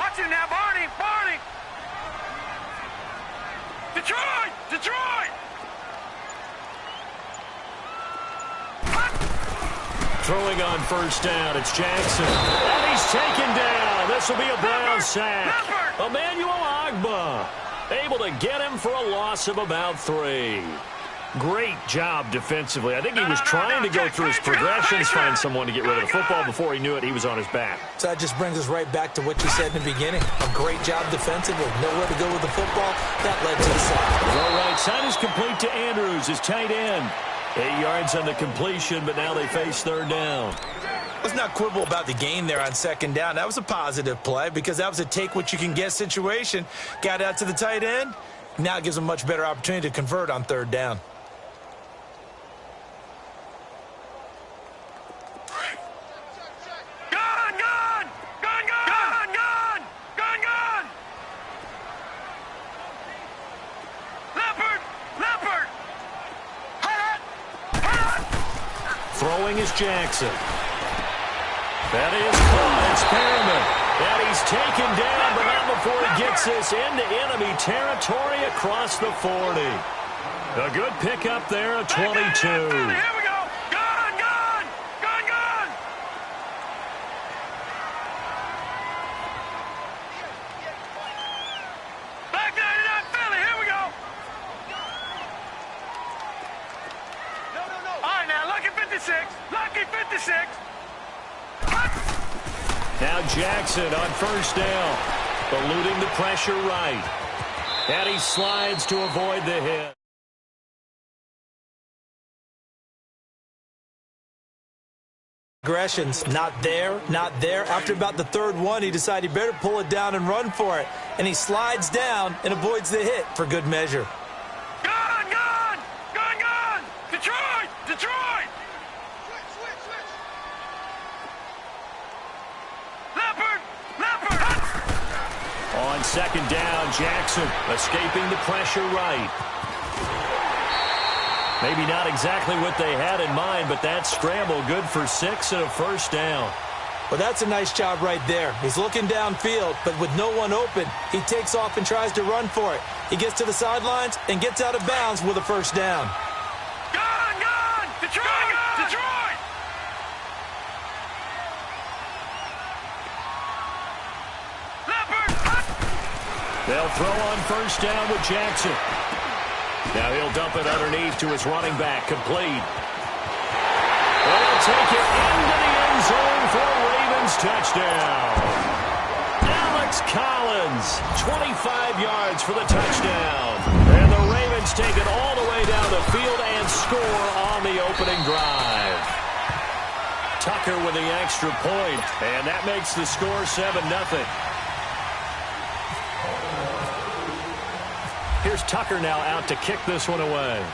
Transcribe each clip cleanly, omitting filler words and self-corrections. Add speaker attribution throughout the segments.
Speaker 1: Watch it now, Barney! Barney! Detroit! Detroit!
Speaker 2: Throwing on first down, it's Jackson. And he's taken down. This will be a Brown sack. Emmanuel Ogbah able to get him for a loss of about 3. Great job defensively. I think he was trying to go through his progressions, find someone to get rid of the football. Before he knew it, he was on his back.
Speaker 3: So that just brings us right back to what you said in the beginning. A great job defensively. Nowhere to go with the football. That led to the sack.
Speaker 2: The right side is complete to Andrews, his tight end. 8 yards on the completion, but now they face third down.
Speaker 3: Let's not quibble about the gain there on second down. That was a positive play because that was a take-what-you-can-get situation. Got out to the tight end. Now it gives them a much better opportunity to convert on third down.
Speaker 2: Throwing is Jackson. That is caught. It's Perriman. And he's taken down, but not before he gets this into enemy territory across the 40. A good pickup there at 22.
Speaker 1: Here we go. Gun, gun. Gun, gun. Back 99 Philly. Here we go. All right, now, lucky 56. Lucky 56.
Speaker 2: Now Jackson on first down, eluding the pressure right. And he slides to avoid the hit.
Speaker 3: Aggression's not there, not there. After about the third one, he decided he better pull it down and run for it. And he slides down and avoids the hit for good measure.
Speaker 1: Gun, gun. Gun, gun. Detroit. Detroit. Leopard. Leopard.
Speaker 2: On second down, Jackson escaping the pressure right. Maybe not exactly what they had in mind, but that scramble good for 6 and a first down.
Speaker 3: Well, that's a nice job right there. He's looking downfield, but with no one open, he takes off and tries to run for it. He gets to the sidelines and gets out of bounds with a first down.
Speaker 1: Gun, gun. Detroit. Gun, gun. Detroit. Leopard.
Speaker 2: They'll throw on first down with Jackson. Now he'll dump it underneath to his running back, complete. They'll take it into the end zone for a Ravens touchdown. Alex Collins, 25 yards for the touchdown. And the Ravens take it all the way down the field and score on the opening drive. Tucker with the extra point, and that makes the score 7-0. Here's Tucker now out to kick this one away.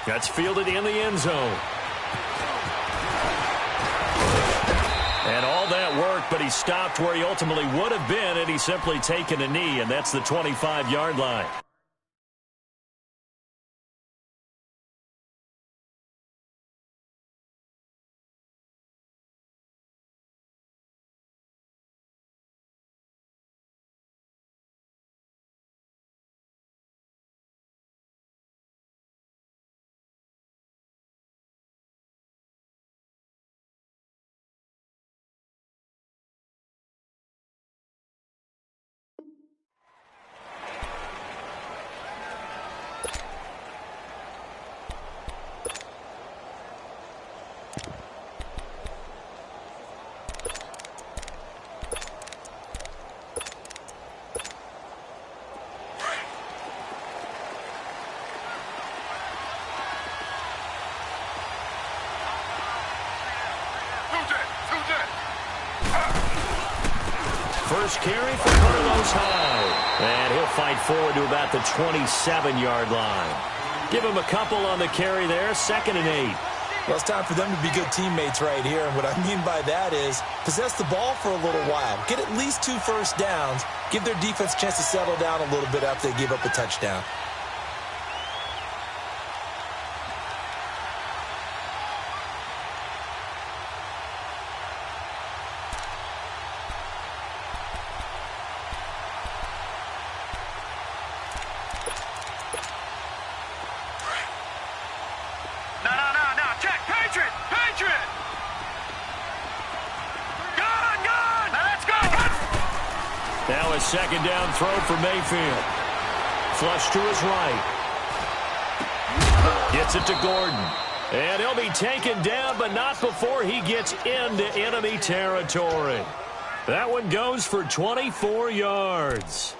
Speaker 2: That's fielded in the end zone. And all that work, but he stopped where he ultimately would have been had he simply taken a knee, and that's the 25-yard line. First carry for Carlos Hyde. And he'll fight forward to about the 27-yard line. Give him a couple on the carry there, 2nd and 8.
Speaker 3: Well, it's time for them to be good teammates right here. And what I mean by that is possess the ball for a little while. Get at least 2 first downs. Give their defense a chance to settle down a little bit after they give up a touchdown.
Speaker 2: a second down throw for Mayfield. Flush to his right. Gets it to Gordon. And he'll be taken down, but not before he gets into enemy territory. That one goes for 24 yards.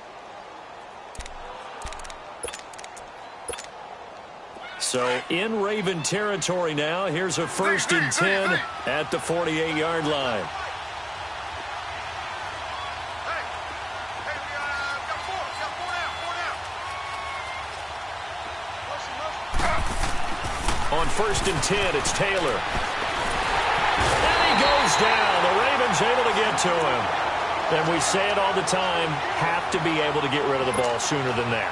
Speaker 2: So in Raven territory now. Here's a 1st and 10 at the 48-yard line. On 1st and 10, it's Taylor. And he goes down. The Ravens able to get to him. And we say it all the time, have to be able to get rid of the ball sooner than that.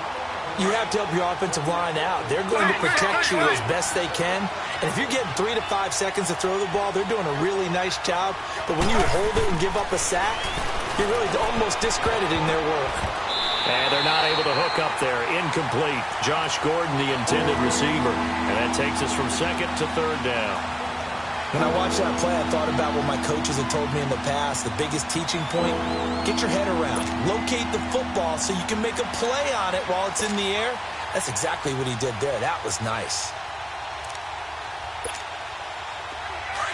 Speaker 3: You have to help your offensive line out. They're going to protect you as best they can. And if you're getting 3 to 5 seconds to throw the ball, they're doing a really nice job. But when you hold it and give up a sack, you're really almost discrediting their work.
Speaker 2: And they're not able to hook up there. Incomplete. Josh Gordon, the intended receiver. And that takes us from 2nd to 3rd down.
Speaker 3: When I watched that play, I thought about what my coaches had told me in the past. The biggest teaching point, get your head around. Locate the football so you can make a play on it while it's in the air. That's exactly what he did there. That was nice.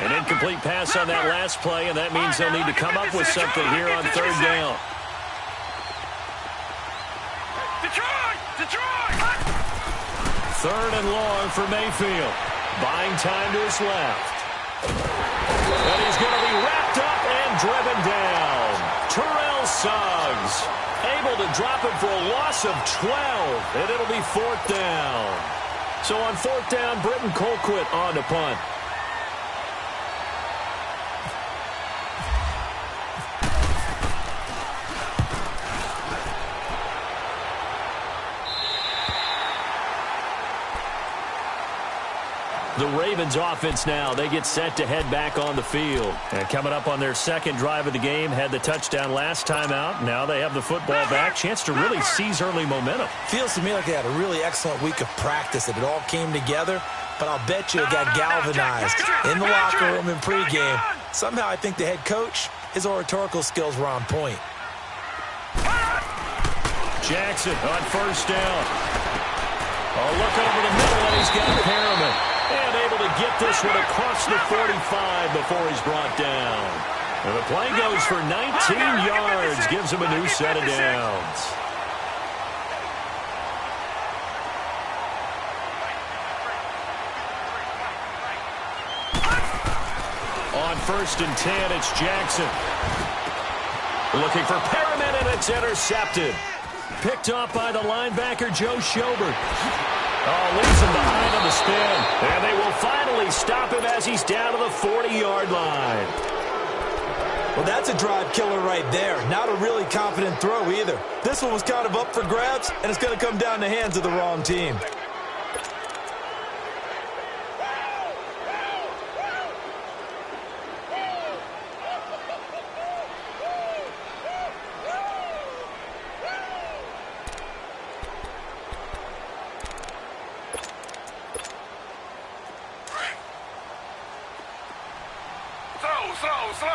Speaker 2: An incomplete pass on that last play, and that means they'll need to come up with something here on 3rd down.
Speaker 1: Detroit!
Speaker 2: 3rd and long for Mayfield. Buying time to his left. And he's going to be wrapped up and driven down. Terrell Suggs able to drop him for a loss of 12, and it'll be 4th down. So on 4th down, Britton Colquitt on to punt. The Ravens offense now, they get set to head back on the field. And coming up on their 2nd drive of the game, had the touchdown last time out. Now they have the football back. Chance to really seize early momentum.
Speaker 3: Feels to me like they had a really excellent week of practice. It all came together, but I'll bet you it got galvanized in the locker room in pregame. Somehow I think the head coach, his oratorical skills were on point.
Speaker 2: Jackson on 1st down. Oh, look over the middle, and he's got Perriman. And able to get this one across the 45 before he's brought down. And the play goes for 19 yards. Gives him a new set of downs. On 1st and 10, it's Jackson. Looking for Perriman, and it's intercepted. Picked off by the linebacker, Joe Schobert. Oh, leaves him behind on the spin. And they will finally stop him as he's down to the 40-yard line.
Speaker 3: Well, that's a drive killer right there. Not a really confident throw either. This one was kind of up for grabs, and it's going to come down the hands of the wrong team.
Speaker 1: Slow.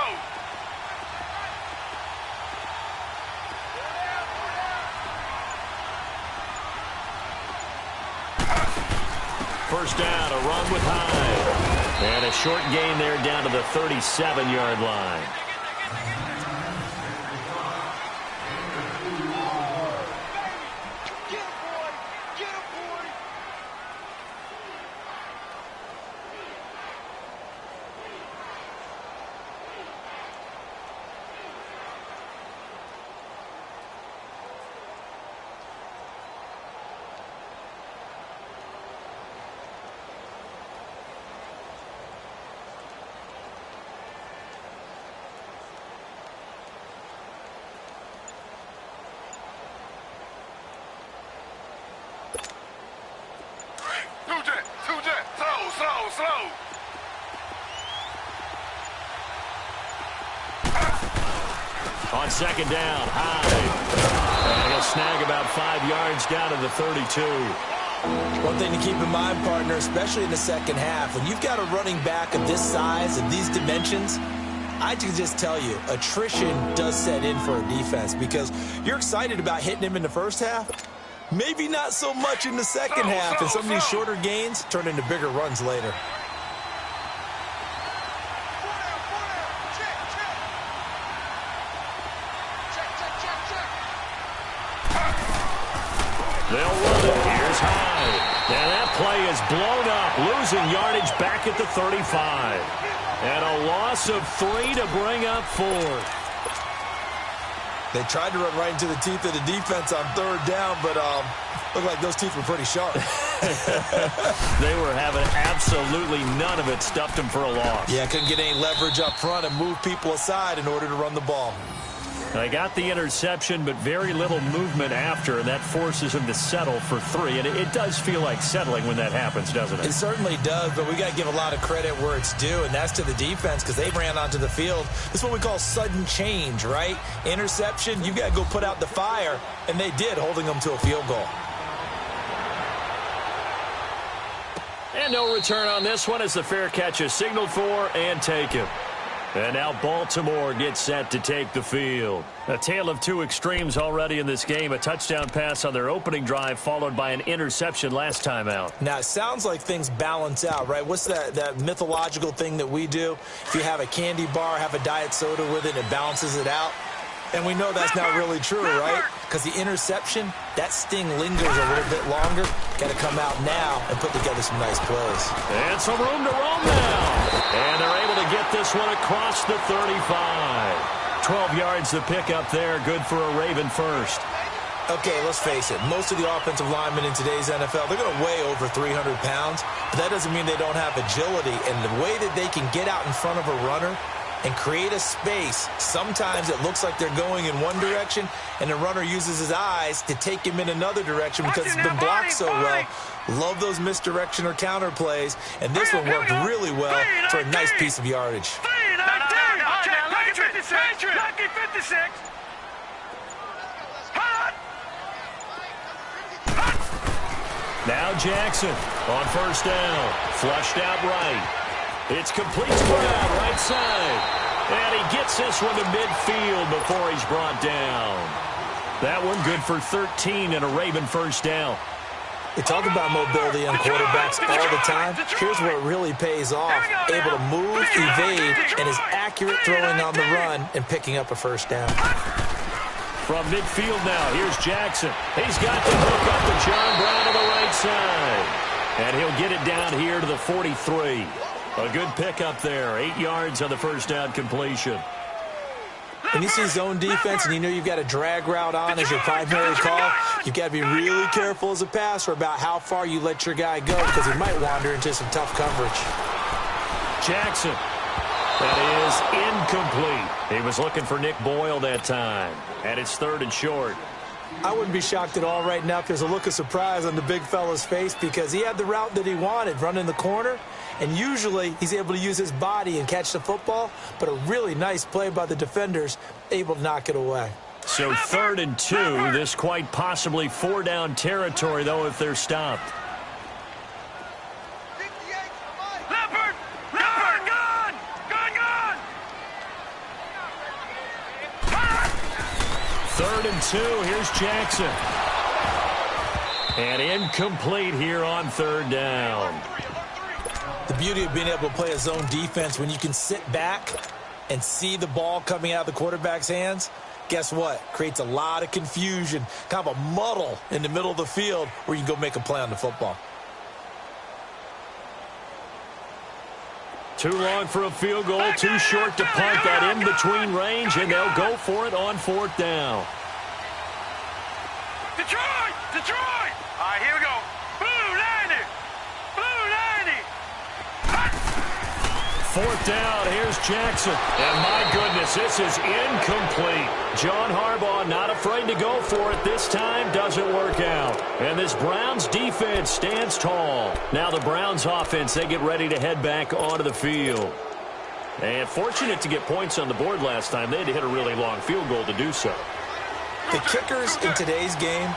Speaker 2: 1st down, a run with Hyde. And a short gain there down to the 37-yard line.
Speaker 1: Slow.
Speaker 2: On 2nd down, Hyde. And he'll snag about 5 yards down to the 32.
Speaker 3: One thing to keep in mind, partner, especially in the second half, when you've got a running back of this size and these dimensions, I can just tell you, attrition does set in for a defense because you're excited about hitting him in the first half. Maybe not so much in the second half, and some of these shorter gains turn into bigger runs later.
Speaker 2: They'll run it. Here's Hyde. And that play is blown up, losing yardage back at the 35. And a loss of 3 to bring up 4.
Speaker 3: They tried to run right into the teeth of the defense on third down, but looked like those teeth were pretty sharp.
Speaker 2: They were having absolutely none of it. Stuffed them for a loss.
Speaker 3: Yeah, couldn't get any leverage up front and move people aside in order to run the ball.
Speaker 2: They got the interception, but very little movement after, and that forces him to settle for 3. And it does feel like settling when that happens, doesn't it?
Speaker 3: It certainly does, but we got to give a lot of credit where it's due, and that's to the defense because they ran onto the field. This is what we call sudden change, right? Interception, you got to go put out the fire, and they did, holding them to a field goal.
Speaker 2: And no return on this one as the fair catch is signaled for and taken. And now Baltimore gets set to take the field. A tale of two extremes already in this game. A touchdown pass on their opening drive followed by an interception last time out.
Speaker 3: Now, it sounds like things balance out, right? What's that mythological thing that we do? If you have a candy bar, have a diet soda with it, it balances it out. And we know that's not really true, right? Because the interception, that sting lingers a little bit longer. Got to come out now and put together some nice plays.
Speaker 2: And some room to roam now. And they're able to get this one across the 35. 12 yards to pick up there. Good for a Raven first.
Speaker 3: Okay, let's face it. Most of the offensive linemen in today's NFL, they're going to weigh over 300 pounds. But that doesn't mean they don't have agility. And the way that they can get out in front of a runner and create a space. Sometimes it looks like they're going in one direction, and the runner uses his eyes to take him in another direction because it's been blocked so well. Love those misdirection or counter plays, and this one worked really well for a nice piece of yardage.
Speaker 2: Now Jackson on first down. Flushed out right. It's complete to Brown, right side. And he gets this one to midfield before he's brought down. That one good for 13 and a Raven first down.
Speaker 3: They talk about mobility on quarterbacks all the time. Here's where it really pays off. Able to move, evade, and is accurate throwing on the run and picking up a first down.
Speaker 2: From midfield now, here's Jackson. He's got to hook up to John Brown on the right side. And he'll get it down here to the 43. A good pickup there. 8 yards on the first down completion.
Speaker 3: When you see zone defense and you know you've got a drag route on as your primary call, you've got to be really careful as a passer about how far you let your guy go because he might wander into some tough coverage.
Speaker 2: Jackson. That is incomplete. He was looking for Nick Boyle that time. And it's 3rd and short.
Speaker 3: I wouldn't be shocked at all right now if there's a look of surprise on the big fella's face because he had the route that he wanted, running the corner. And usually he's able to use his body and catch the football, but a really nice play by the defenders, able to knock it away.
Speaker 2: So 3rd and 2, this quite possibly 4-down territory, though, if they're stopped.
Speaker 1: Leopard! Leopard! Gone! Gone, gone!
Speaker 2: 3rd and 2, here's Jackson. And incomplete here on 3rd down.
Speaker 3: The beauty of being able to play a zone defense when you can sit back and see the ball coming out of the quarterback's hands, guess what? Creates a lot of confusion, kind of a muddle in the middle of the field where you can go make a play on the football.
Speaker 2: Too long for a field goal, too short to punt that in between range, and they'll go for it on 4th down.
Speaker 1: Detroit! Detroit! All right, here we go. Blue 90! Blue 90!
Speaker 2: 4th down, here's Jackson. And my goodness, this is incomplete. John Harbaugh not afraid to go for it this time. Doesn't work out. And this Browns defense stands tall. Now the Browns offense, they get ready to head back onto the field. And fortunate to get points on the board last time. They had to hit a really long field goal to do so.
Speaker 3: The kickers in today's game,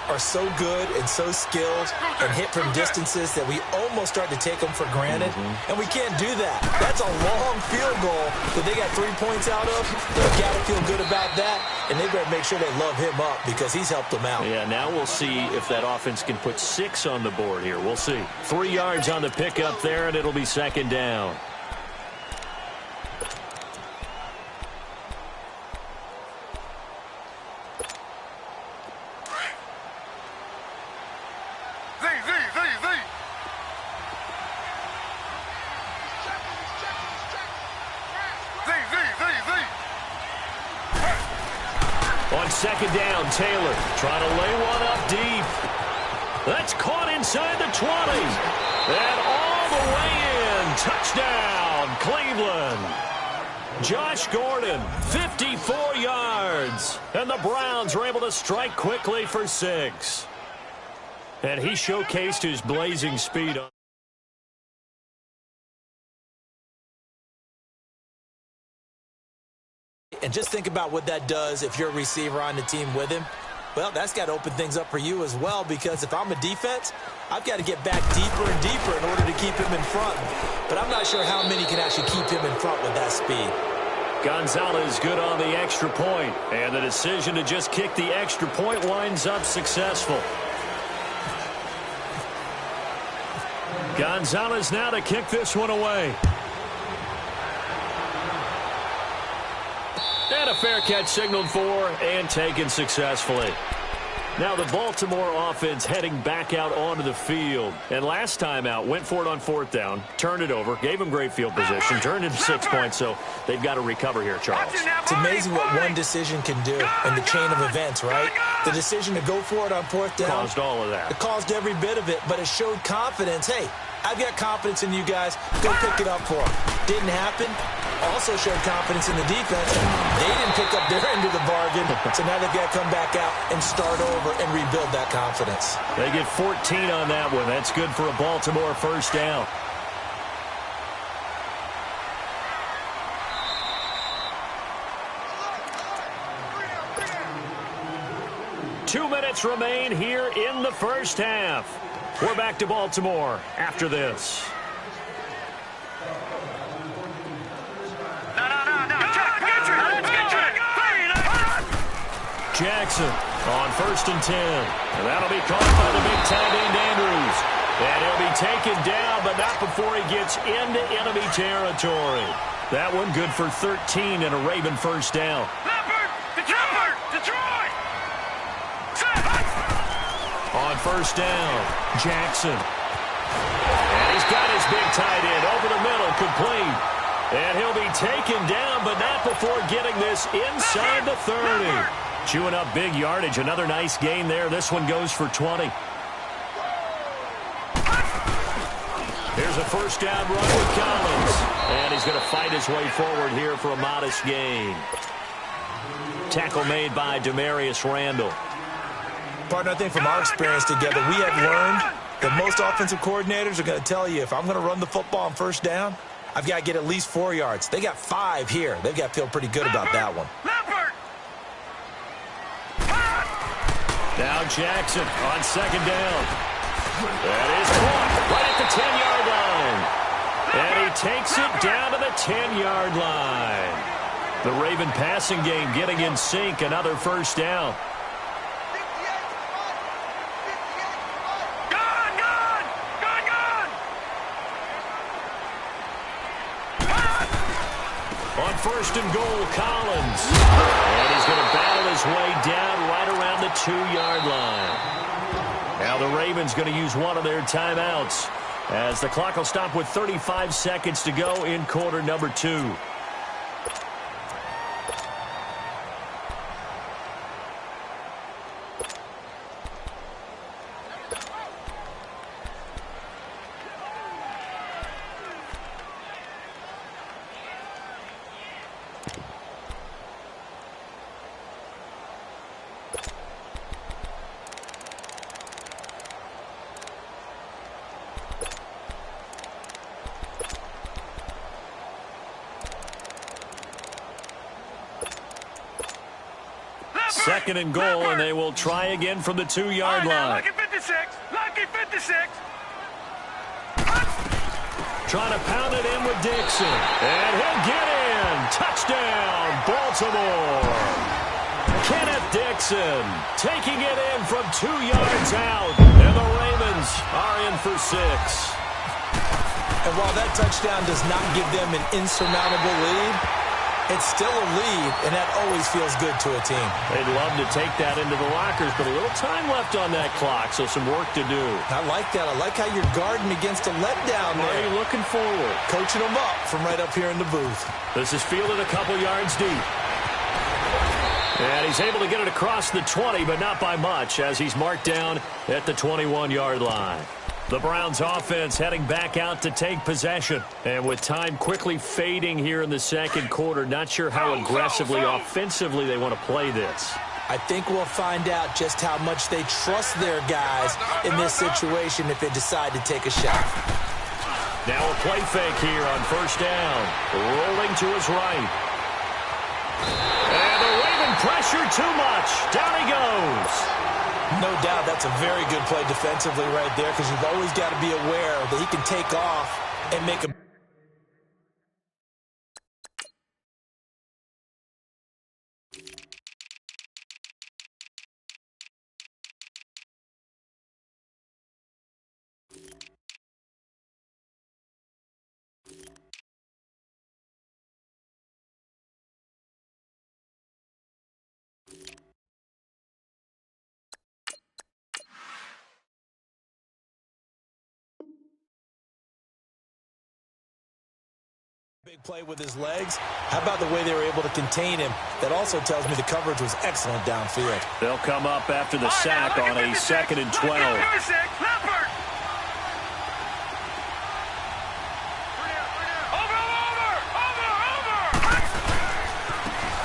Speaker 3: are so good and so skilled and hit from distances that we almost start to take them for granted, and we can't do that. That's a long field goal that they got 3 points out of. They've got to feel good about that, and they better make sure they love him up because he's helped them out.
Speaker 2: Yeah, now we'll see if that offense can put 6 on the board here. We'll see. 3 yards on the pickup there, and it'll be second down. On second down, Taylor trying to lay one up deep. That's caught inside the 20. And all the way in. Touchdown, Cleveland. Josh Gordon, 54 yards. And the Browns were able to strike quickly for 6. And he showcased his blazing speed.
Speaker 3: And just think about what that does if you're a receiver on the team with him. Well, that's got to open things up for you as well, because if I'm a defense, I've got to get back deeper and deeper in order to keep him in front. But I'm not sure how many can actually keep him in front with that speed.
Speaker 2: Gonzalez good on the extra point, and the decision to just kick the extra point winds up successful. Gonzalez now to kick this one away. And a fair catch signaled for and taken successfully. Now the Baltimore offense heading back out onto the field. And last time out, went for it on 4th down, turned it over, gave them great field position, turned into 6 points, so they've got to recover here, Charles.
Speaker 3: It's amazing what one decision can do in the chain of events, right? The decision to go for it on 4th down.
Speaker 2: Caused all of that.
Speaker 3: It caused every bit of it, but it showed confidence. Hey, I've got confidence in you guys. Go pick it up for them. Didn't happen. Also showed confidence in the defense. They didn't pick up their end of the bargain, so now they've got to come back out and start over and rebuild that confidence.
Speaker 2: They get 14 on that one. That's good for a Baltimore first down. Two minutes remain here in the first half. We're back to Baltimore after this. Jackson on 1st and 10. And that'll be caught by the big tight end Andrews. And he'll be taken down, but not before he gets into enemy territory. That one good for 13 and a Raven first down.
Speaker 1: Detroit!
Speaker 2: On 1st down, Jackson. And he's got his big tight end over the middle, complete. And he'll be taken down, but not before getting this inside the 30. Chewing up big yardage. Another nice gain there. This one goes for 20. Here's a first down run with Collins. And he's going to fight his way forward here for a modest gain. Tackle made by Demarius Randall.
Speaker 3: Partner, I think from our experience together, we have learned that most offensive coordinators are going to tell you, if I'm going to run the football on 1st down, I've got to get at least 4 yards. They got 5 here. They've got to feel pretty good about that one.
Speaker 2: Now Jackson on 2nd down. That is caught right at the 10-yard line. And he takes it down to the 10-yard line. The Raven passing game getting in sync. Another first down. On 1st and goal, Collins. And he's going to battle his way down right around the 2-yard line. Now the Ravens going to use one of their timeouts as the clock will stop with 35 seconds to go in quarter number 2. 2nd and goal, and they will try again from the 2-yard line.
Speaker 1: Lucky 56. Lucky 56.
Speaker 2: Trying to pound it in with Dixon. And he'll get in. Touchdown, Baltimore. Kenneth Dixon taking it in from 2 yards out. And the Ravens are in for 6.
Speaker 3: And while that touchdown does not give them an insurmountable lead, it's still a lead, and that always feels good to a team.
Speaker 2: They'd love to take that into the lockers, but a little time left on that clock, so some work to do.
Speaker 3: I like that. I like how you're guarding against a letdown there.
Speaker 2: Already looking forward.
Speaker 3: Coaching them up from right up here in the booth. This
Speaker 2: is fielded a couple yards deep. And he's able to get it across the 20, but not by much, as he's marked down at the 21-yard line. The Browns offense heading back out to take possession. And with time quickly fading here in the 2nd quarter, not sure how aggressively, offensively they want to play this.
Speaker 3: I think we'll find out just how much they trust their guys in this situation if they decide to take a shot.
Speaker 2: Now a play fake here on 1st down. Rolling to his right. And the Raven pressure too much. Down he goes.
Speaker 3: No doubt that's a very good play defensively right there, because you've always got to be aware that he can take off and make a big play with his legs. How about the way they were able to contain him? That also tells me the coverage was excellent downfield.
Speaker 2: They'll come up after the sack on a 2nd and 12.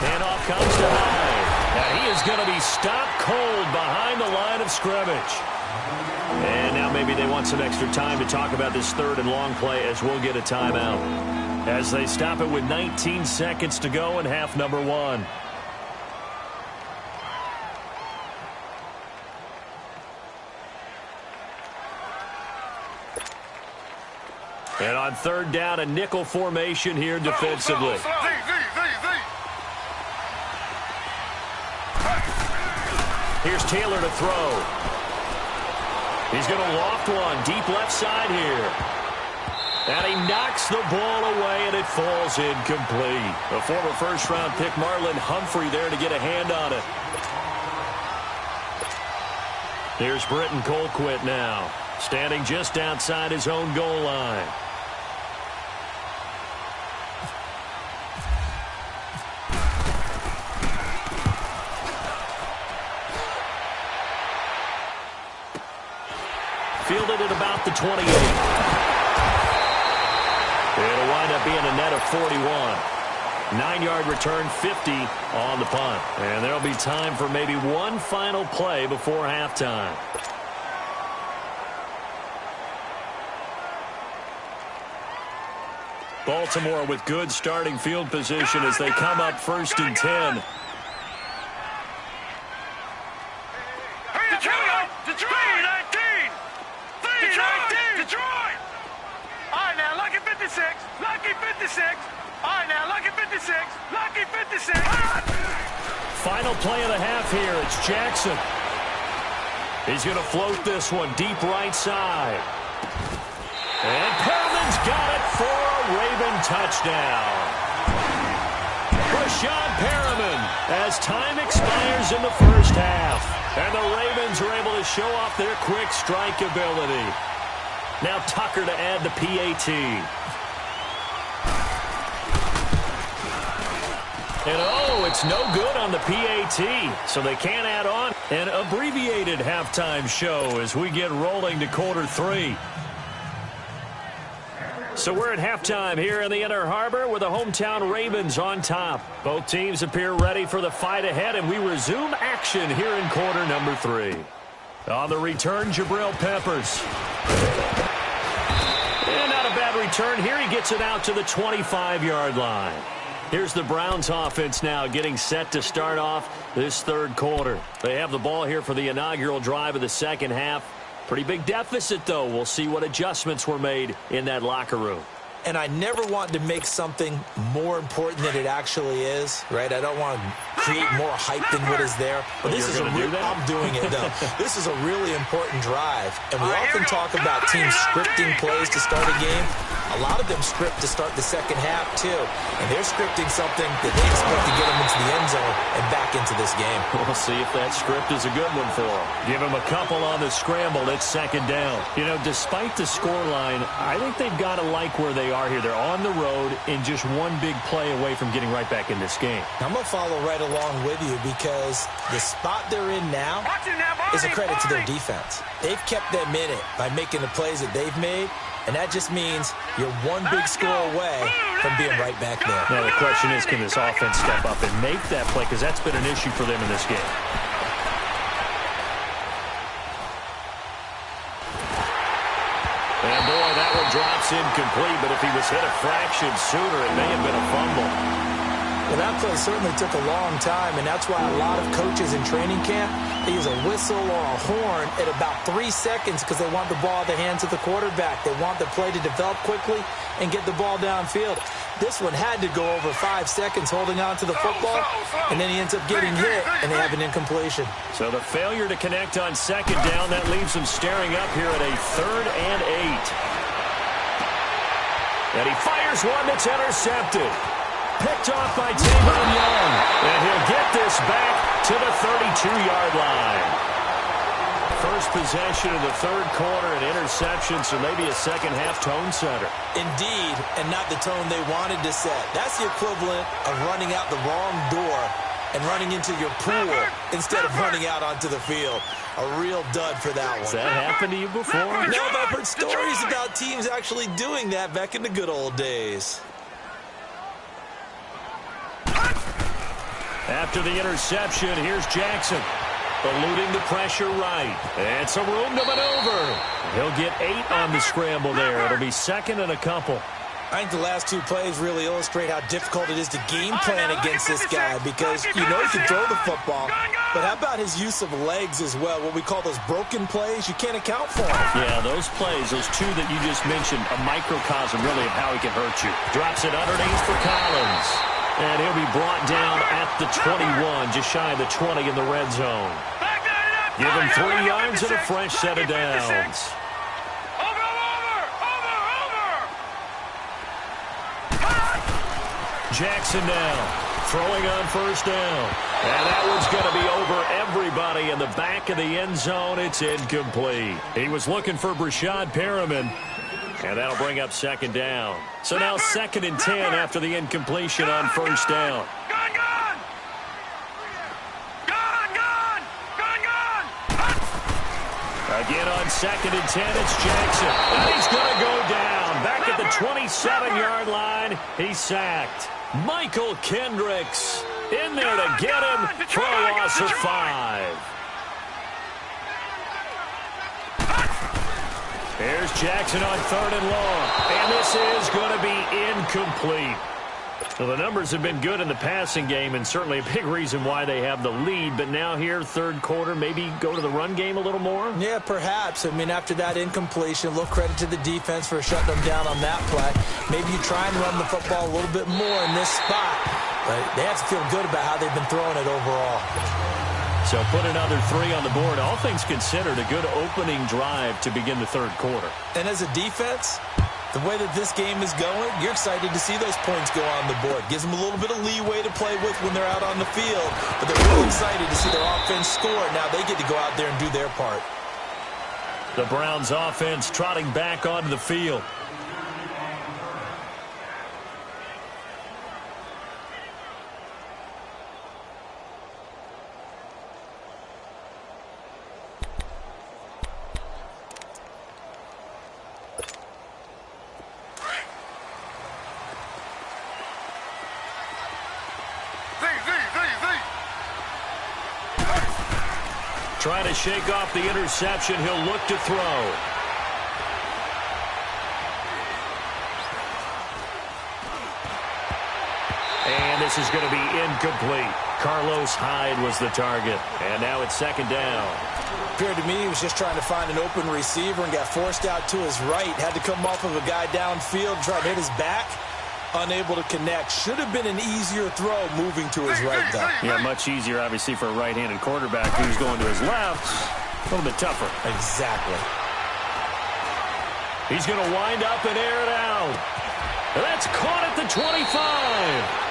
Speaker 2: Handoff comes to Hyde. And he is going to be stopped cold behind the line of scrimmage. And now maybe they want some extra time to talk about this 3rd and long play, as we'll get a timeout. As they stop it with 19 seconds to go in half number 1. And on 3rd down, a nickel formation here defensively. Here's Taylor to throw. He's going to loft one deep left side here. And he knocks the ball away, and it falls incomplete. A former first-round pick, Marlon Humphrey, there to get a hand on it. Here's Britton Colquitt now, standing just outside his own goal line. Fielded at about the 28. It'll wind up being a net of 41. 9-yard return, 50 on the punt. And there'll be time for maybe one final play before halftime. Baltimore with good starting field position as they come up 1st and 10. Final play of the half here. It's Jackson. He's going to float this one deep right side. And Perriman's got it for a Raven touchdown. Rashawn Perriman as time expires in the 1st half. And the Ravens are able to show off their quick strike ability. Now Tucker to add the PAT. And oh, it's no good on the PAT, so they can't add on an abbreviated halftime show as we get rolling to quarter 3. So we're at halftime here in the Inner Harbor with the hometown Ravens on top. Both teams appear ready for the fight ahead, and we resume action here in quarter number 3. On the return, Jabril Peppers. And not a bad return here. He gets it out to the 25-yard line. Here's the Browns offense now getting set to start off this third quarter. They have the ball here for the inaugural drive of the second half. Pretty big deficit, though. We'll see what adjustments were made in that locker room.
Speaker 3: And I never want to make something more important than it actually is, right? I don't want to create more hype than what is there. But this is I'm doing it, though. This is a really important drive. And we often talk about teams scripting plays to start a game. A lot of them script to start the second half, too. And they're scripting something that they expect to get them into the end zone and back into this game.
Speaker 2: We'll see if that script is a good one for them. Give them a couple on the scramble. It's second down. You know, despite the scoreline, I think they've got to like where they are here. They're on the road and just one big play away from getting right back in this game.
Speaker 3: I'm going to follow right along with you because the spot they're in now is a credit to their defense. They've kept them in it by making the plays that they've made, and that just means you're one big score away from being right back there.
Speaker 2: Now the question is, can this offense step up and make that play? Because that's been an issue for them in this game. And boy, that one drops incomplete, but if he was hit a fraction sooner, it may have been a fumble.
Speaker 3: Well, that play certainly took a long time, and that's why a lot of coaches in training camp, they use a whistle or a horn at about 3 seconds because they want the ball in the hands of the quarterback. They want the play to develop quickly and get the ball downfield. This one had to go over 5 seconds holding on to the football, and then he ends up getting hit, and they have an incompletion.
Speaker 2: So the failure to connect on second down, that leaves them staring up here at a 3rd and 8. And he fires one that's intercepted. Picked off by Tavon Young. And he'll get this back to the 32-yard line. First possession of the third quarter, an interception, so maybe a second-half tone setter.
Speaker 3: Indeed, and not the tone they wanted to set. That's the equivalent of running out the wrong door and running into your pool instead of running out onto the field. A real dud for that one.
Speaker 2: Has that happened to you before?
Speaker 3: No, but I've heard stories about teams actually doing that back in the good old days.
Speaker 2: After the interception, here's Jackson. Eluding the pressure right. And some room to maneuver. He'll get 8 on the scramble there. It'll be second and a couple.
Speaker 3: I think the last 2 plays really illustrate how difficult it is to game plan against this guy because you know he can throw the football, but how about his use of legs as well? What we call those broken plays, you can't account for them.
Speaker 2: Yeah, those plays, those 2 that you just mentioned, a microcosm really of how he can hurt you. Drops it underneath for Collins. And he'll be brought down at the 21, just shy of the 20 in the red zone. Give him 3 yards and a fresh set of downs. Jackson now throwing on first down. And that one's going to be over everybody in the back of the end zone. It's incomplete. He was looking for Brashad Perriman. And that'll bring up second down. So now 2nd and 10 after the incompletion on first down. Again on 2nd and 10, it's Jackson. And he's going to go down. Back at the 27-yard line, he's sacked. Michael Kendricks in there to get him for a loss of 5. Here's Jackson on 3rd and long. And this is going to be incomplete. Well, the numbers have been good in the passing game and certainly a big reason why they have the lead. But now here, third quarter, maybe go to the run game a little more?
Speaker 3: Yeah, perhaps. I mean, after that incompletion, a little credit to the defense for shutting them down on that play. Maybe you try and run the football a little bit more in this spot. But they have to feel good about how they've been throwing it overall.
Speaker 2: So put another 3 on the board. All things considered, a good opening drive to begin the third quarter.
Speaker 3: And as a defense, the way that this game is going, you're excited to see those points go on the board. Gives them a little bit of leeway to play with when they're out on the field. But they're really excited to see their offense score. Now they get to go out there and do their part.
Speaker 2: The Browns offense trotting back onto the field. Trying to shake off the interception. He'll look to throw. And And this is going to be incomplete. Carlos Hyde was the target. And now it's second down.
Speaker 3: Appeared to me he was just trying to find an open receiver and got forced out to his right. Had to come off of a guy downfield, try to hit his back. Unable to connect. Should have been an easier throw moving to his right, though.
Speaker 2: Yeah, much easier, obviously, for a right-handed quarterback who's going to his left. A little bit tougher.
Speaker 3: Exactly.
Speaker 2: He's going to wind up and air it out. That's caught at the 25.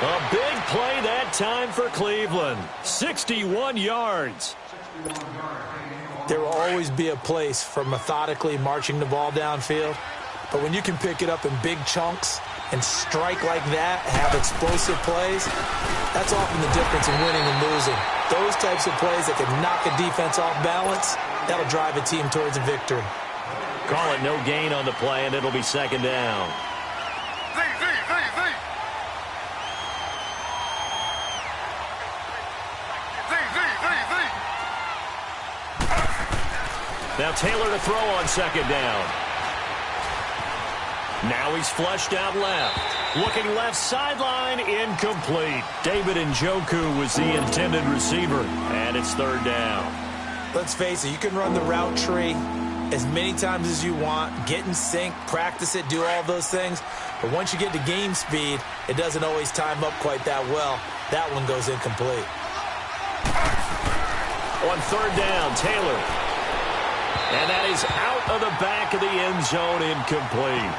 Speaker 2: A big play that time for Cleveland. 61 yards.
Speaker 3: There will always be a place for methodically marching the ball downfield. But when you can pick it up in big chunks and strike like that, have explosive plays, that's often the difference in winning and losing. Those types of plays that can knock a defense off balance, that'll drive a team towards a victory.
Speaker 2: Call it no gain on the play, and it'll be second down. Now Taylor to throw on second down. Now he's flushed out left. Looking left sideline, incomplete. David Njoku was the intended receiver, and it's third down.
Speaker 3: Let's face it, you can run the route tree as many times as you want, get in sync, practice it, do all those things. But once you get to game speed, it doesn't always time up quite that well. That one goes incomplete.
Speaker 2: On third down, Taylor. And that is out of the back of the end zone, incomplete.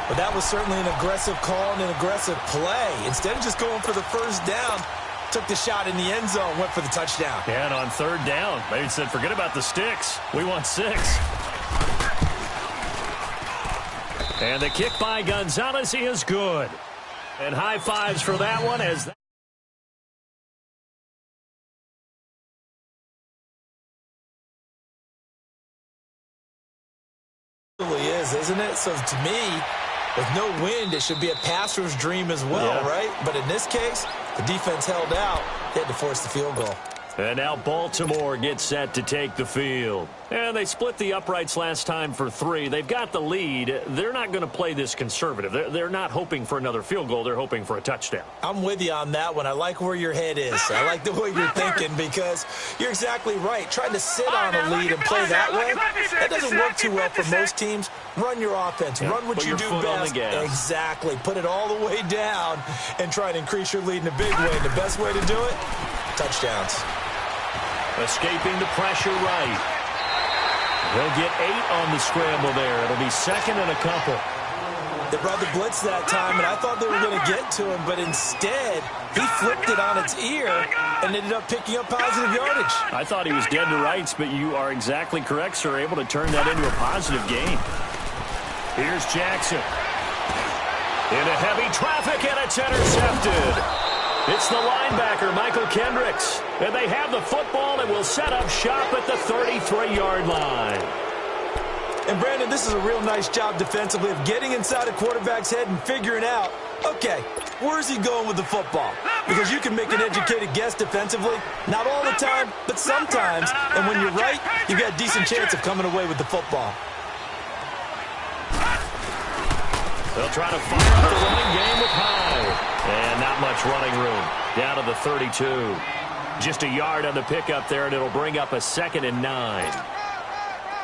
Speaker 3: But that was certainly an aggressive call and an aggressive play. Instead of just going for the first down, took the shot in the end zone, went for the touchdown.
Speaker 2: Yeah, and on third down, they said, forget about the sticks. We want 6. And the kick by Gonzalez is good. And high fives for that one as that.
Speaker 3: It really is, isn't it? So to me, with no wind, it should be a passer's dream as well, right? But in this case, the defense held out. They had to force the field goal.
Speaker 2: And now Baltimore gets set to take the field. And they split the uprights last time for 3. They've got the lead. They're not going to play this conservative. They're not hoping for another field goal. They're hoping for a touchdown.
Speaker 3: I'm with you on that one. I like where your head is. I like the way you're thinking because you're exactly right. Trying to sit on a lead and play that way, that doesn't work too well for most teams. Run your offense. Run what you do best. Exactly. Put it all the way down and try to increase your lead in a big way. And the best way to do it, touchdowns.
Speaker 2: Escaping the pressure right. They'll get 8 on the scramble there. It'll be second and a couple.
Speaker 3: They brought the blitz that time, and I thought they were going to get to him, but instead, he flipped it on its ear and ended up picking up positive yardage.
Speaker 2: I thought he was dead to rights, but you are exactly correct, sir. Able to turn that into a positive gain. Here's Jackson. Into heavy traffic, and it's intercepted. It's the linebacker, Michael Kendricks. And they have the football and will set up shop at the 33-yard line.
Speaker 3: And, Brandon, this is a real nice job defensively of getting inside a quarterback's head and figuring out, okay, where's he going with the football? Because you can make an educated guess defensively. Not all the time, but sometimes. And when you're right, you've got a decent chance of coming away with the football.
Speaker 2: They'll try to fire up the running game with Hyde. And not much running room. Down to the 32. Just a yard on the pickup there, and it'll bring up a 2nd and 9.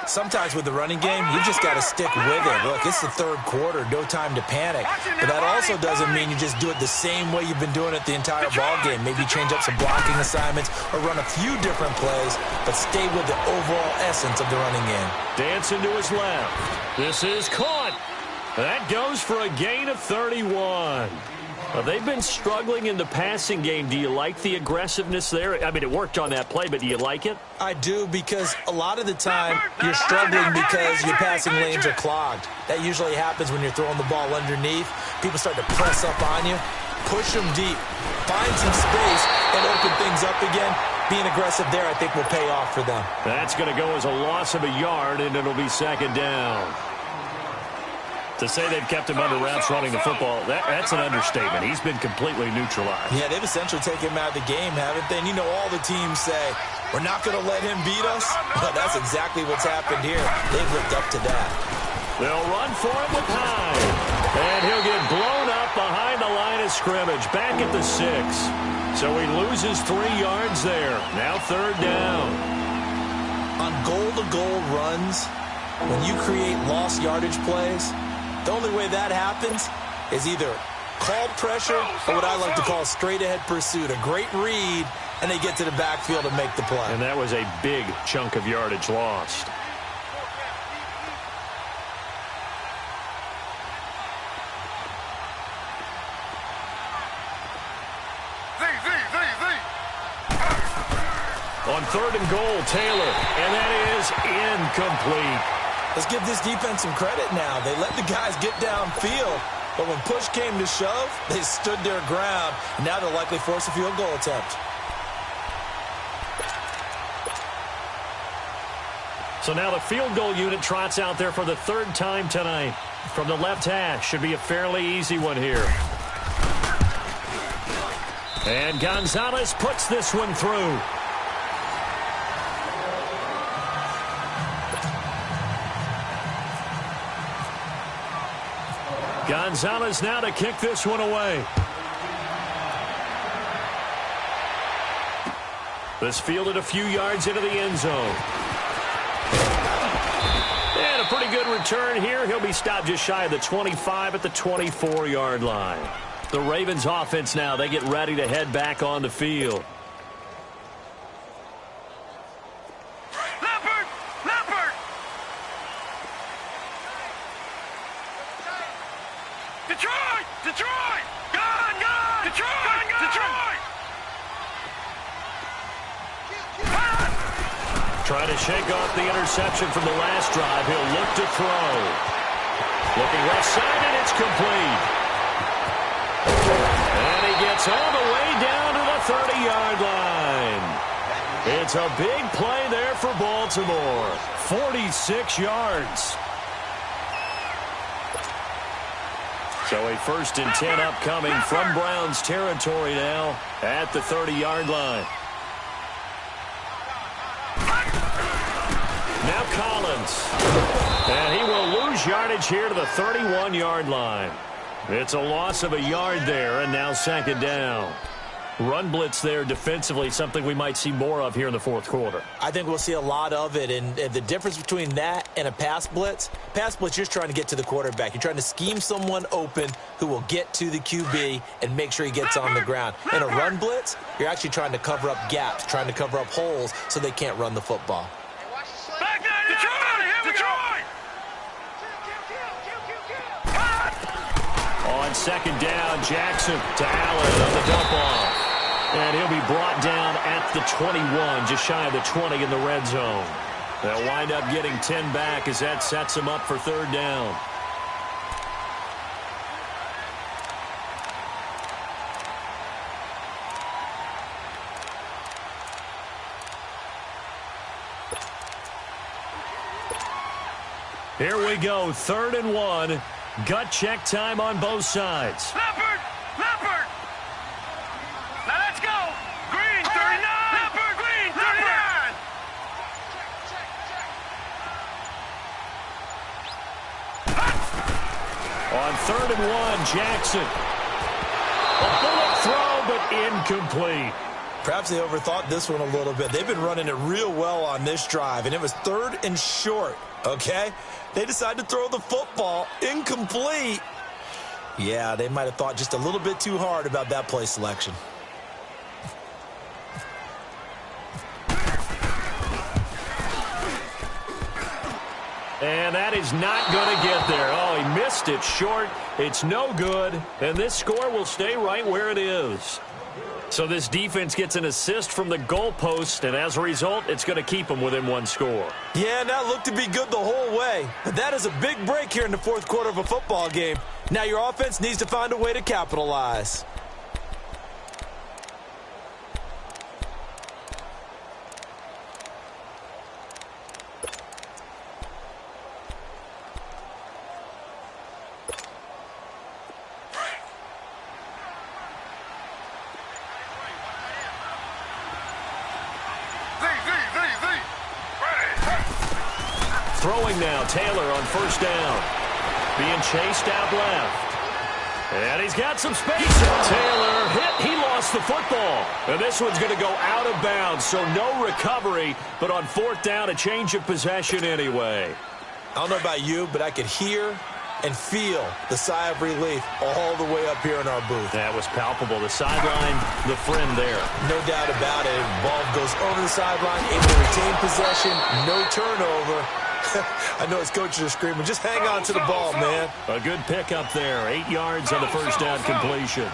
Speaker 3: Sometimes with the running game, you've just got to stick with it. Look, it's the third quarter, no time to panic. But that also doesn't mean you just do it the same way you've been doing it the entire ball game. Maybe change up some blocking assignments or run a few different plays, but stay with the overall essence of the running game.
Speaker 2: Dancing to his left. This is caught. That goes for a gain of 31. They've been struggling in the passing game. Do you like the aggressiveness there? I mean, it worked on that play, but do you like it?
Speaker 3: I do, because a lot of the time you're struggling because your passing lanes are clogged. That usually happens when you're throwing the ball underneath. People start to press up on you. Push them deep. Find some space and open things up again. Being aggressive there, I think, will pay off for them.
Speaker 2: That's going to go as a loss of a yard, and it'll be second down. To say they've kept him under wraps running the football, that's an understatement. He's been completely neutralized.
Speaker 3: Yeah, they've essentially taken him out of the game, haven't they? And you know, all the teams say, we're not going to let him beat us. Well, that's exactly what's happened here. They've lived up to that.
Speaker 2: They'll run for it with Hyde. And he'll get blown up behind the line of of scrimmage, back at the 6. So he loses 3 yards there. Now 3rd down.
Speaker 3: On goal-to-goal runs, when you create lost yardage plays, the only way that happens is either called pressure or what I like to call straight-ahead pursuit. A great read, and they get to the backfield and make the play.
Speaker 2: And that was a big chunk of yardage lost. On 3rd and goal, Taylor, and that is incomplete.
Speaker 3: Let's give this defense some credit now. They let the guys get downfield, but when push came to shove, they stood their ground. Now they'll likely force a field goal attempt.
Speaker 2: So now the field goal unit trots out there for the 3rd time tonight. From the left hash, should be a fairly easy one here. And Gonzalez puts this one through. Gonzalez now to kick this one away. This fielded a few yards into the end zone. And a pretty good return here. He'll be stopped just shy of the 25 at the 24-yard line. The Ravens offense now, they get ready to head back on the field.
Speaker 1: Detroit! Gone! Detroit!
Speaker 2: Trying to shake off the interception from the last drive. He'll look to throw. Looking left side, and it's complete. And he gets all the way down to the 30-yard line. It's a big play there for Baltimore. 46 yards. So a 1st and 10 upcoming from Browns territory now at the 30-yard line. Now Collins. And he will lose yardage here to the 31-yard line. It's a loss of a yard there, and now 2nd down. Run blitz there defensively, something we might see more of here in the 4th quarter.
Speaker 3: I think we'll see a lot of it, and the difference between that and a pass blitz, you're just trying to get to the quarterback. You're trying to scheme someone open who will get to the QB and make sure he gets on the ground. In a run blitz, you're actually trying to cover up gaps, trying to cover up holes so they can't run the football.
Speaker 1: Back there, Detroit! Here we go!
Speaker 2: On 2nd down, Jackson to Allen on the dump off. And he'll be brought down at the 21, just shy of the 20 in the red zone. They'll wind up getting 10 back as that sets them up for 3rd down. Here we go, 3rd and 1. Gut check time on both sides.
Speaker 1: Leopard! Now let's go! Green, 39! Leopard, Green, 39!
Speaker 2: On 3rd and 1, Jackson. A bullet throw, but incomplete.
Speaker 3: Perhaps they overthought this one a little bit. They've been running it real well on this drive, and it was 3rd and short, okay? They decided to throw the football incomplete. Yeah, they might have thought just a little bit too hard about that play selection.
Speaker 2: And that is not going to get there. Oh, he missed it short. It's no good. And this score will stay right where it is. So this defense gets an assist from the goalpost, and as a result, it's going to keep them within 1 score.
Speaker 3: Yeah, and that looked to be good the whole way. But that is a big break here in the 4th quarter of a football game. Now your offense needs to find a way to capitalize.
Speaker 2: Throwing now, Taylor on 1st down. Being chased out left. And he's got some space. Taylor hit. He lost the football. And this one's going to go out of bounds, so no recovery. But on fourth down, a change of possession anyway.
Speaker 3: I don't know about you, but I could hear and feel the sigh of relief all the way up here in our booth.
Speaker 2: That was palpable. The sideline, the friend there.
Speaker 3: No doubt about it. Ball goes over the sideline, able to retain possession, no turnover. I know his coaches are screaming, just hang on to the ball, man.
Speaker 2: A good pickup there. 8 yards on the first down completion.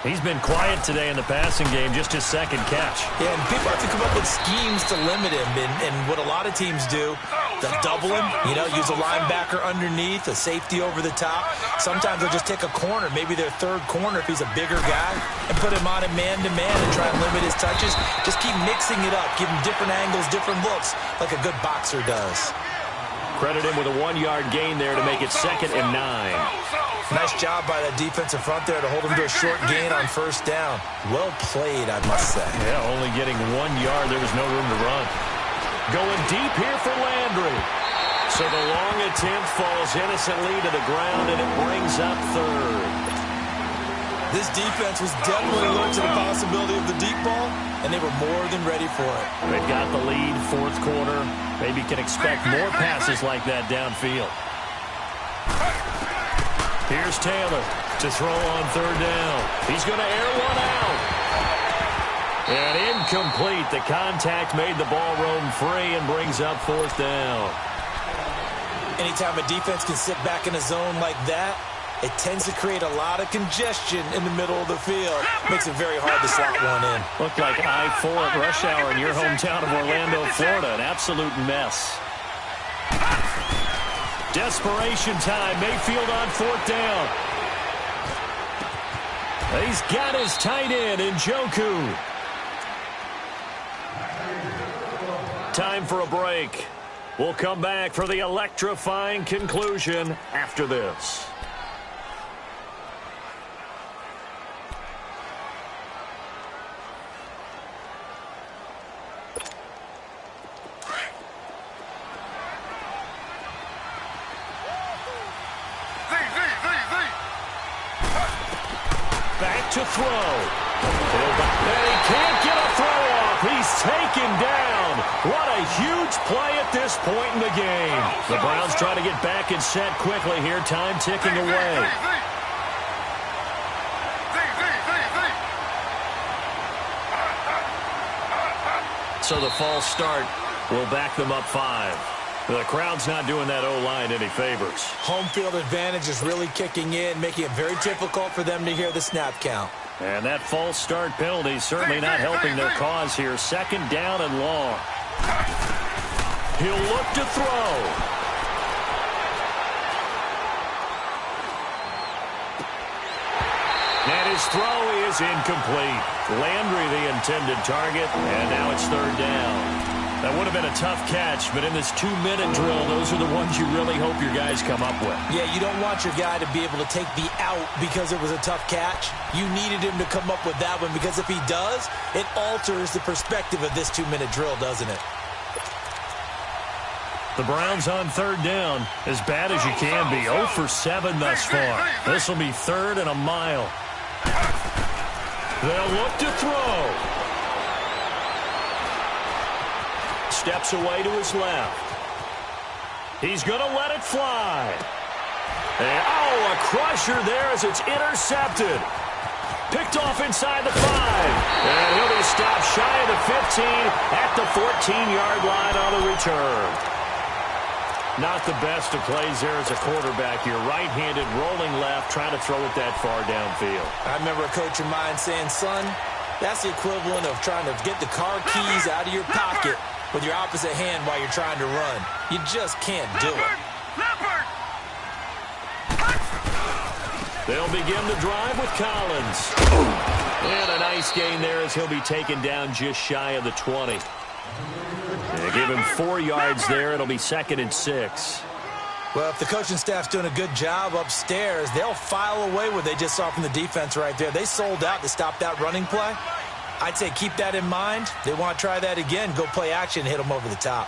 Speaker 2: He's been quiet today in the passing game, just his second catch.
Speaker 3: Yeah, and people have to come up with schemes to limit him. And what a lot of teams do, they'll double him, use a linebacker underneath, a safety over the top. Sometimes they'll just take a corner, maybe their third corner if he's a bigger guy, and put him on a man-to-man and try and limit his touches. Just keep mixing it up, give him different angles, different looks, like a good boxer does.
Speaker 2: Credit him with a 1-yard gain there to make it 2nd and 9.
Speaker 3: Nice job by that defensive front there to hold him to a short gain on first down. Well played, I must say.
Speaker 2: Yeah, only getting 1 yard. There was no room to run. Going deep here for Landry. So the long attempt falls innocently to the ground, and it brings up third.
Speaker 3: This defense was definitely alert to the possibility of the deep ball, and they were more than ready for it.
Speaker 2: They've got the lead, fourth quarter. Maybe can expect more passes like that downfield. Here's Taylor to throw on third down. He's going to air one out. And incomplete. The contact made the ball roam free and brings up fourth down.
Speaker 3: Anytime a defense can sit back in a zone like that, it tends to create a lot of congestion in the middle of the field. Makes it very hard to slot one in.
Speaker 2: Looked like I-4 at rush hour in your hometown of Orlando, Florida. An absolute mess. Desperation time. Mayfield on fourth down. He's got his tight end in Njoku. Time for a break. We'll come back for the electrifying conclusion after this. To throw. And he can't get a throw off. He's taken down. What a huge play at this point in the game. The Browns try to get back and set quickly here. Time ticking away. So the false start will back them up 5. The crowd's not doing that O-line any favors.
Speaker 3: Home field advantage is really kicking in, making it very difficult for them to hear the snap count.
Speaker 2: And that false start penalty is certainly not helping their cause here. 2nd down and long. He'll look to throw. And his throw is incomplete. Landry the intended target, and now it's 3rd down. That would have been a tough catch, but in this 2-minute drill, those are the ones you really hope your guys come up with.
Speaker 3: Yeah, you don't want your guy to be able to take the out because it was a tough catch. You needed him to come up with that one because if he does, it alters the perspective of this 2-minute drill, doesn't it?
Speaker 2: The Browns on 3rd down, as bad as you can be. 0 for 7 thus far. This will be 3rd and a mile. They'll look to throw. Steps away to his left. He's going to let it fly. And, a crusher there as it's intercepted. Picked off inside the 5. And he'll be stopped shy of the 15 at the 14-yard line on the return. Not the best of plays there as a quarterback. You're right-handed, rolling left, trying to throw it that far downfield.
Speaker 3: I remember a coach of mine saying, son, that's the equivalent of trying to get the car keys out of your pocket with your opposite hand while you're trying to run. You just can't do it.
Speaker 2: They'll begin the drive with Collins. And a nice gain there as he'll be taken down just shy of the 20. They give him 4 yards there. It'll be 2nd and 6.
Speaker 3: Well, if the coaching staff's doing a good job upstairs, they'll file away what they just saw from the defense right there. They sold out to stop that running play. I'd say keep that in mind. They want to try that again. Go play action, hit them over the top.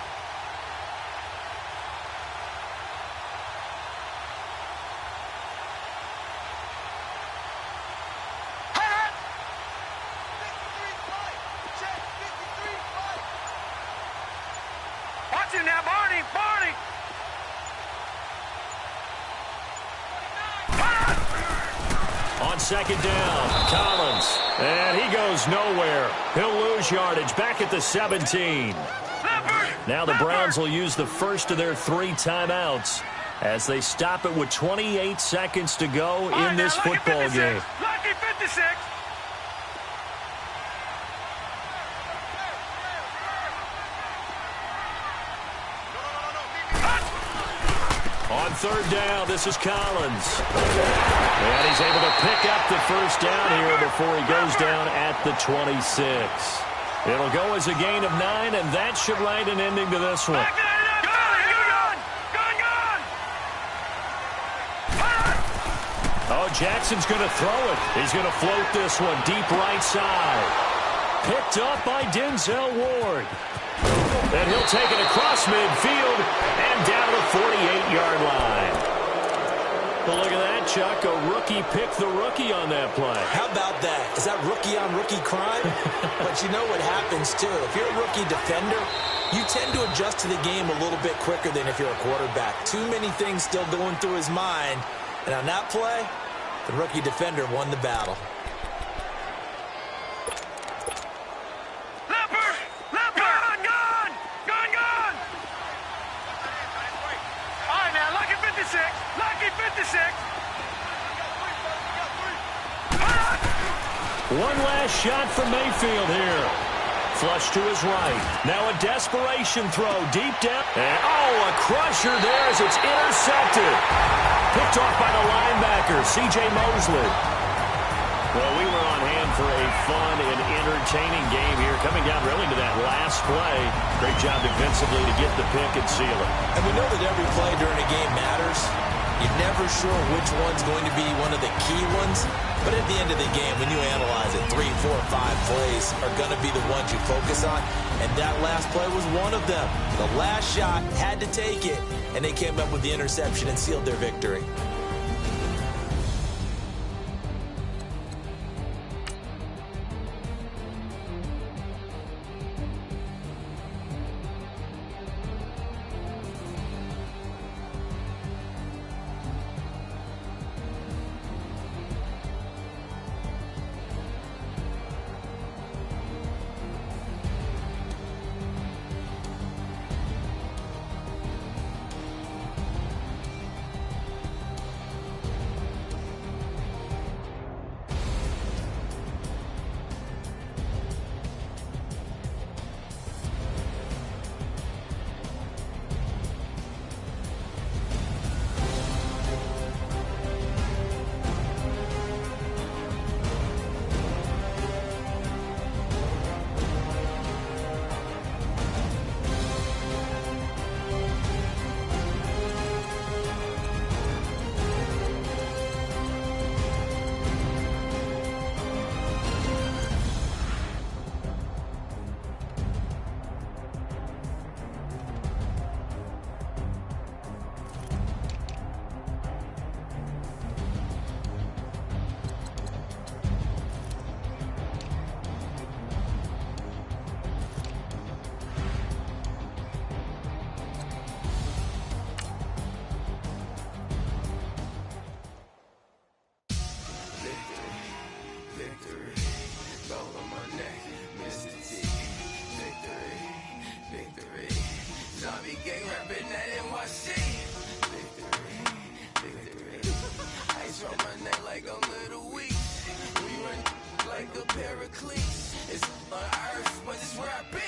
Speaker 2: second down. Collins. And he goes nowhere. He'll lose yardage back at the 17. Now the Browns will use the first of their 3 timeouts as they stop it with 28 seconds to go in this football game.
Speaker 1: Lucky 56.
Speaker 2: On third down, this is Collins. And he's able to pick up the first down here before he goes down at the 26. It'll go as a gain of 9, and that should write an ending to this one. Oh, Jackson's going to throw it. He's going to float this one deep right side. Picked up by Denzel Ward. And he'll take it across midfield and down to the 48-yard line. Well, look at that, Chuck. A rookie picked the rookie on that play.
Speaker 3: How about that? Is that rookie-on-rookie crime? But you know what happens, too. If you're a rookie defender, you tend to adjust to the game a little bit quicker than if you're a quarterback. Too many things still going through his mind. And on that play, the rookie defender won the battle.
Speaker 1: Lucky 56.
Speaker 2: One last shot for Mayfield here. Flush to his right. Now a desperation throw deep down. And, a crusher there as it's intercepted. Picked off by the linebacker, C.J. Mosley. Well, we were on hand for a fun and entertaining game here, coming down really to that last play. Great job defensively to get the pick and seal it.
Speaker 3: And we know that every play during a game matters. You're never sure which one's going to be one of the key ones. But at the end of the game, when you analyze it, 3, 4, 5 plays are going to be the ones you focus on. And that last play was one of them. The last shot had to take it, and they came up with the interception and sealed their victory.
Speaker 4: Like a pair of cleats. It's on earth, but it's where I've been.